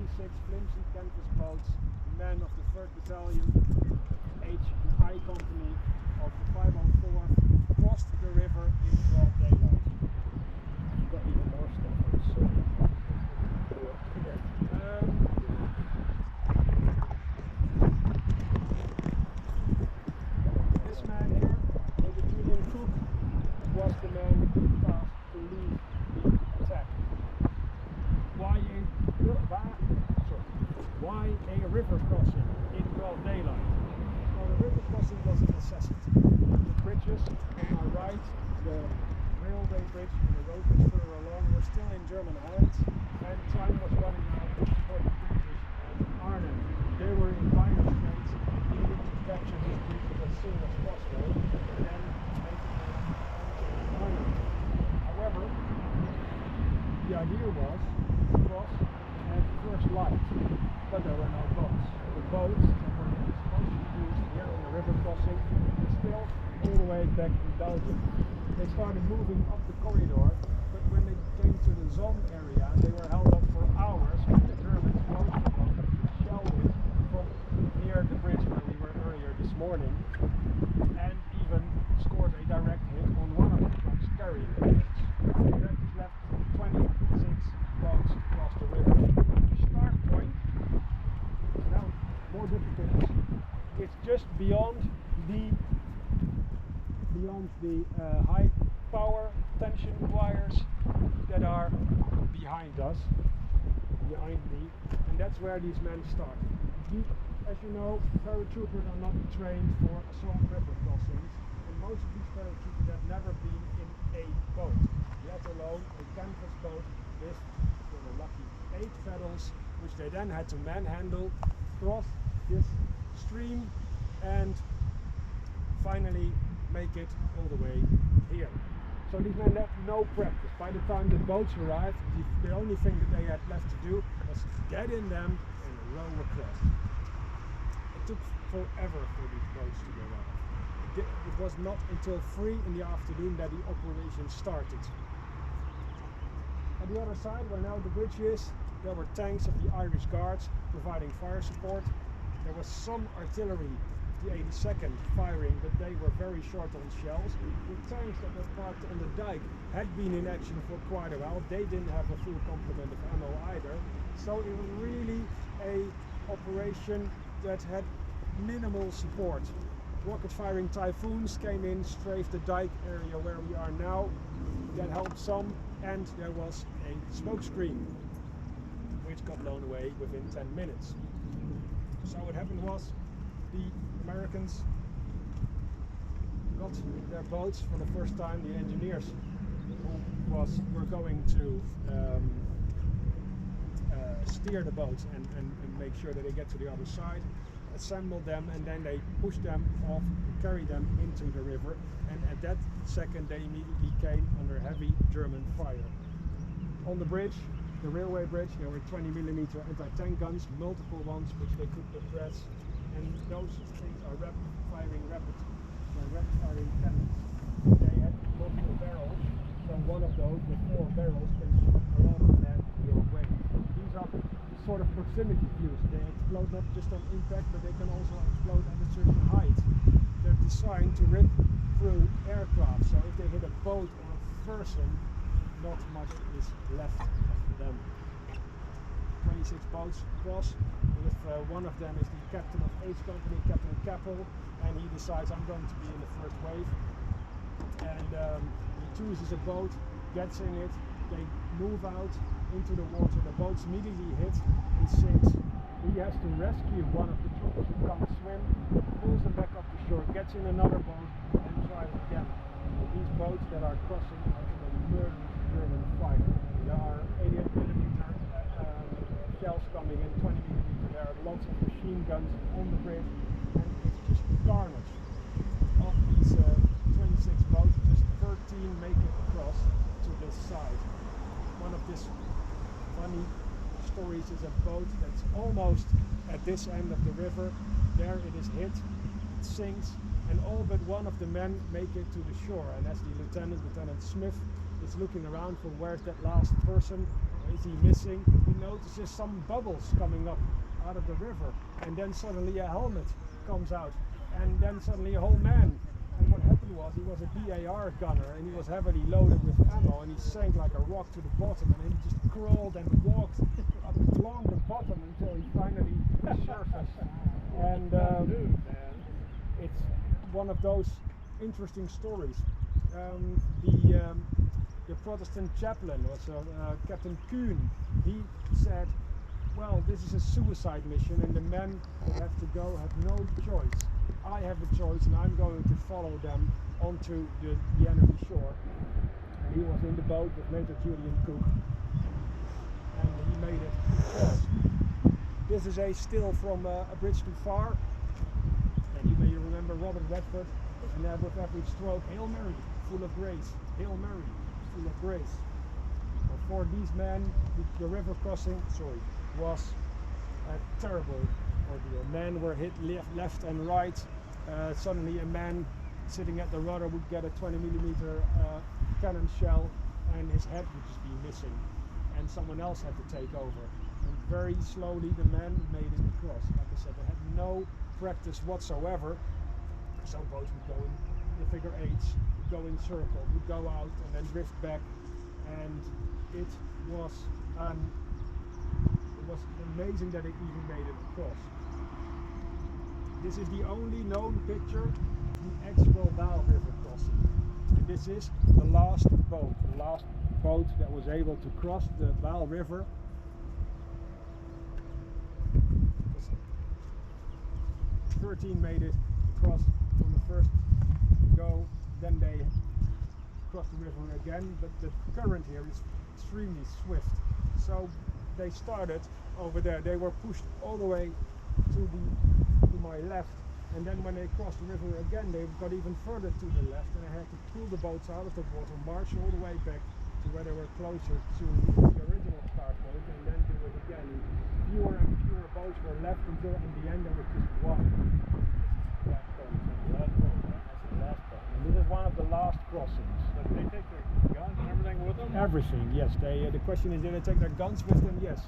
26 flimsy canvas boats, men of the 3rd Battalion, H&I Company of the 504, crossed the river in broad daylight. I've got even more stuff on this. This man here, Major Julian Cook, was the man tasked to lead the attack. Why a river crossing in broad daylight? Well, the river crossing was a necessity. The bridges on our right, the railway bridge and the road bridge further along, were still in German hands, and time was running out for the British and Ireland. They were in dire straits, needing to capture these bridges as soon as possible, and then make it to Ireland. However, the idea was to cross at first light, but there were no boats. The boats that were supposed to be used here on the river crossing were still all the way back in Belgium. They started moving up the corridor, but when they came to the zone area, they were held up for hours when the Germans shelled it from near the bridge where we were earlier this morning, and even scored a direct hit on one of the trucks carrying the boats. That has left 26 boats across the river. The start point is now more difficult. It's just beyond the high power tension wires that are behind us, behind me, and that's where these men start. As you know, paratroopers are not trained for assault river crossings, and most of these paratroopers have never been in a boat, let alone a canvas boat with, if they were lucky, 8 pedals, which they then had to manhandle, cross this stream, and finally make it all the way here. So these men had no practice. By the time the boats arrived, the only thing that they had left to do was get in them and row across. It took forever for these boats to go out. It was not until 3 in the afternoon that the operation started. On the other side, where now the bridge is, there were tanks of the Irish Guards providing fire support. There was some artillery, the 82nd, firing, but they were very short on shells. The tanks that were parked on the dike had been in action for quite a while. They didn't have a full complement of ammo either. So it was really a operation that had minimal support. Rocket firing Typhoons came in, strafed the dike area where we are now. That helped some, and there was a smoke screen which got blown away within 10 minutes. So what happened was the Americans got their boats for the first time. The engineers who were going to steer the boats and make sure that they get to the other side, assembled them, and then they pushed them off, carried them into the river, and at that second they immediately came under heavy German fire. On the bridge, the railway bridge, there were 20mm anti-tank guns, multiple ones which they could address, and those things are rapid firing cannons. They had multiple barrels, so one of those with 4 barrels can shoot a lot of lead your way. These are sort of proximity fuse. They explode not just on impact, but they can also explode at a certain height. They're designed to rip through aircraft, so if they hit a boat or a person, not much is left of them. 26 boats across, with one of them is the captain of H Company, Captain Keppel, and he decides, I'm going to be in the first wave, and he chooses a boat, gets in it, they move out into the water, the boat's immediately hit and sinks. He has to rescue one of the troopers who can't swim, pulls them back up to shore, gets in another boat and tries again. These boats that are crossing are under murderous German fire. There are 88mm shells coming in, 20mm, there are lots of machine guns on the bridge, and it's just carnage. Of these 26 boats, just 13 make it across to this side. One of these funny stories is a boat that's almost at this end of the river. There it is hit, it sinks, and all but one of the men make it to the shore. And as the Lieutenant Smith, is looking around for where's that last person, is he missing? He notices some bubbles coming up out of the river, and then suddenly a helmet comes out, and then suddenly a whole man. And what happened was he was a BAR gunner, and he was heavily loaded with ammo, and he sank like a rock to the bottom, and then he just crawled and walked along the bottom until he finally surfaced. And it's one of those interesting stories. The Protestant chaplain was Captain Kuhn. He said, well, this is a suicide mission and the men that have to go have no choice. I have a choice and I'm going to follow them onto the enemy shore. And he was in the boat with Major Julian Cook, and he made it across. This is a still from A Bridge Too Far, and you may remember Robert Redford, and with every stroke, Hail Mary, full of grace, Hail Mary, full of grace. Well, for these men, the river crossing, was a terrible ordeal. Men were hit left and right. Suddenly a man sitting at the rudder would get a 20mm cannon shell and his head would just be missing, and someone else had to take over. And very slowly the men made it across. Like I said, they had no practice whatsoever. So boats would go in the figure eights, would go in circle, would go out and then drift back, and it was amazing that it even made it across. This is the only known picture of the actual Vaal River crossing. And this is the last boat that was able to cross the Vaal River. 13 made it across from the first go, then they crossed the river again, but the current here is extremely swift. So they started over there, they were pushed all the way to my left, and then when they crossed the river again they got even further to the left, and I had to pull the boats out of the water, march all the way back to where they were closer to the original start point, and then do it again. Fewer and fewer boats were left until in the end there was just one. That's the last boat. And this is one of the last crossings. Did they take their guns and everything with them? Everything, yes. The question is, did they take their guns with them? Yes.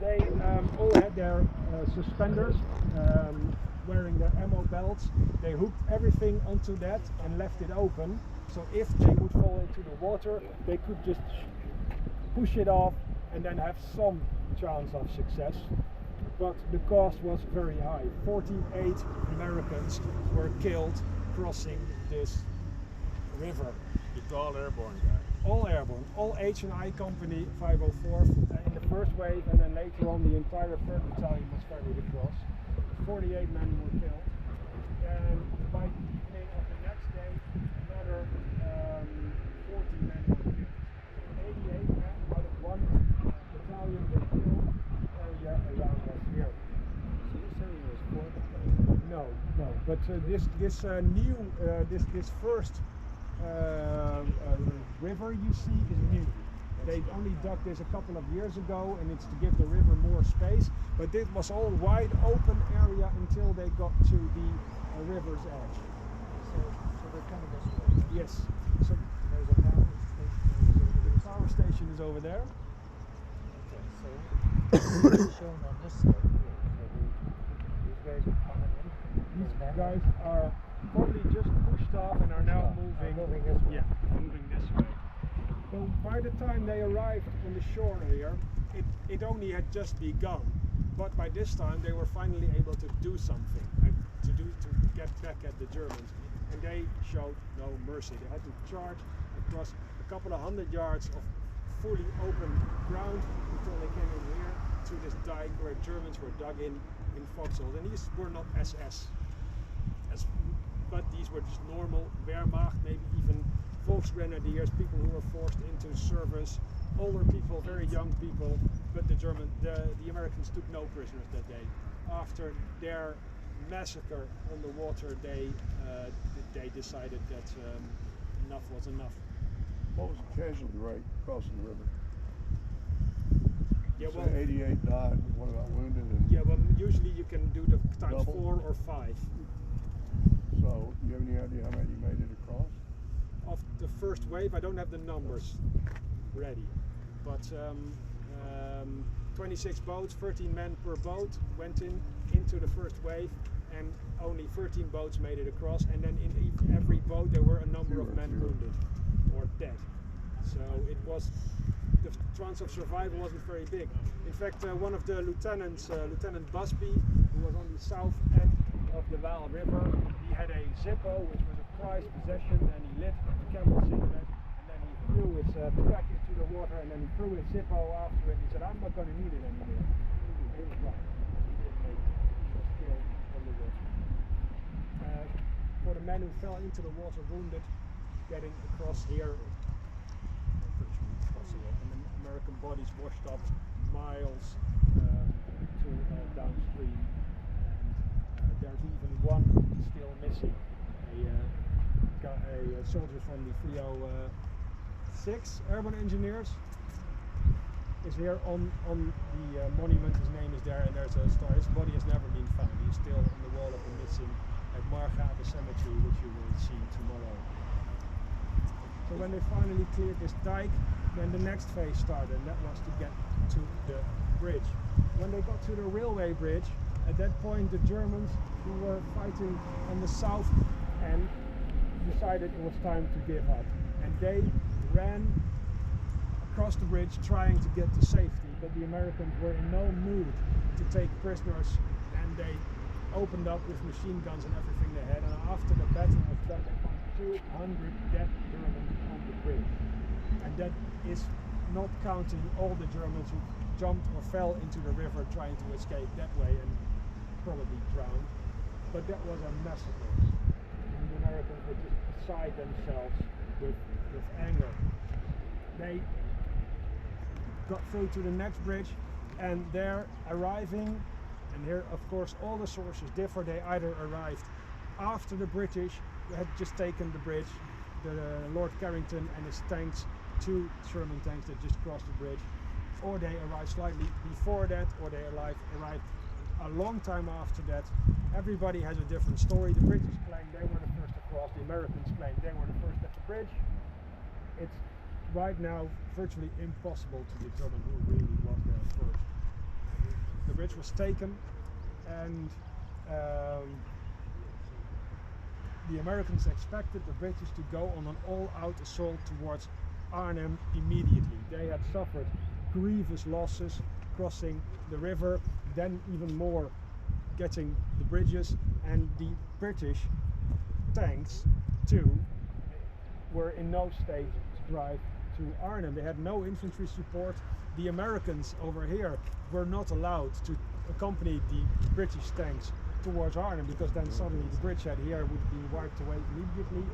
They all had their suspenders, wearing their ammo belts. They hooked everything onto that and left it open. So if they would fall into the water, they could just push it off and then have some chance of success. But the cost was very high. 48 Americans were killed crossing this river. It's all airborne guys. All airborne, all H&I Company 504 in the first wave, and then later on the entire 3rd Battalion was ferried across. 48 men were killed, and by the evening of the next day, another 40 men were killed. 88 men out of one battalion were killed area around us here. So you're saying it was 4 battalions? No, but this first river you see is new. They only dug this a couple of years ago, and it's to give the river more space, but it was all wide open area until they got to the river's edge. So they're coming this way? Yes. So there's a power station. the power station is over there. Okay, so it's shown on this side here. So these guys are coming in. These guys are probably just pushed off and are now moving. Moving this way. Yeah, moving this way. So by the time they arrived on the shore here, it only had just begun. But by this time they were finally able to do something, to get back at the Germans. And they showed no mercy. They had to charge across a couple of 100 yards of fully open ground until they came in here to this dike where Germans were dug in foxholes. And these were not SS, but these were just normal Wehrmacht, maybe even Volksgrenadiers, people who were forced into service, older people, very young people, but the Americans took no prisoners that day. After their massacre on the water, they decided that enough was enough. What was the casualty rate crossing the river? Yeah, You well, said 88 died. What about wounded? And yeah, well, usually you can do the times Double? 4 or 5. so, you have any idea how many made it across? Of the first wave, I don't have the numbers ready, but 26 boats, 13 men per boat went into the first wave, and only 13 boats made it across, and then in every boat there were a number of men wounded or dead. So it was, the chance of survival wasn't very big. In fact, one of the lieutenants, Lieutenant Busby, who was on the south end of the Waal River, he had a Zippo, which was a prized possession, and he lit a camel cigarette, and then he threw his back into the water, and then he threw his Zippo after it. He said, "I'm not going to need it anymore." He was right. He didn't make it. He was killed on the water. For the men who fell into the water wounded, getting across here, virtually impossible. And the American bodies washed up miles downstream, and there's even one still missing. A soldier from the 306 Airborne Engineers is here on the monument. His name is there, and there's a star. His body has never been found. He's still on the wall of the missing at Margate Cemetery, which you will see tomorrow. So when they finally cleared this dike, then the next phase started, and that was to get to the bridge. When they got to the railway bridge, at that point the Germans who were fighting on the south end decided it was time to give up, and they ran across the bridge trying to get to safety, but the Americans were in no mood to take prisoners, and they opened up with machine guns and everything they had, and after the battle was done they found 200 dead Germans on the bridge, and that is not counting all the Germans who jumped or fell into the river trying to escape that way and probably drowned. But that was a massacre, and the Americans were just beside themselves with anger. They got through to the next bridge, and they're arriving, and here of course all the sources differ. They either arrived after the British had just taken the bridge, the Lord Carrington and his tanks, 2 Sherman tanks that just crossed the bridge, or they arrived slightly before that, or they arrived a long time after that. Everybody has a different story. The British claim they were the first across, the Americans claim they were the first at the bridge. It's right now virtually impossible to determine who really was there first. The bridge was taken, and the Americans expected the British to go on an all-out assault towards Arnhem immediately. They had suffered grievous losses crossing the river, then even more getting the bridges, and the British tanks too were in no state to drive to Arnhem. They had no infantry support. The Americans over here were not allowed to accompany the British tanks towards Arnhem, because then suddenly the bridgehead here would be wiped away immediately.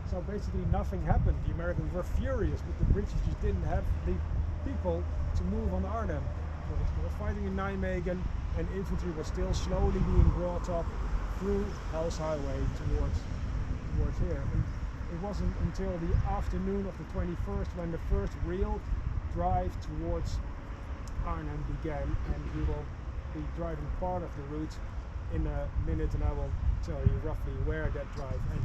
So basically nothing happened. The Americans were furious, but the British just didn't have the people to move on Arnhem. So they were fighting in Nijmegen, and infantry was still slowly being brought up through Hell's Highway towards here. And it wasn't until the afternoon of the 21st when the first real drive towards Arnhem began, and we will be driving part of the route in a minute, and I will tell you roughly where that drive ended.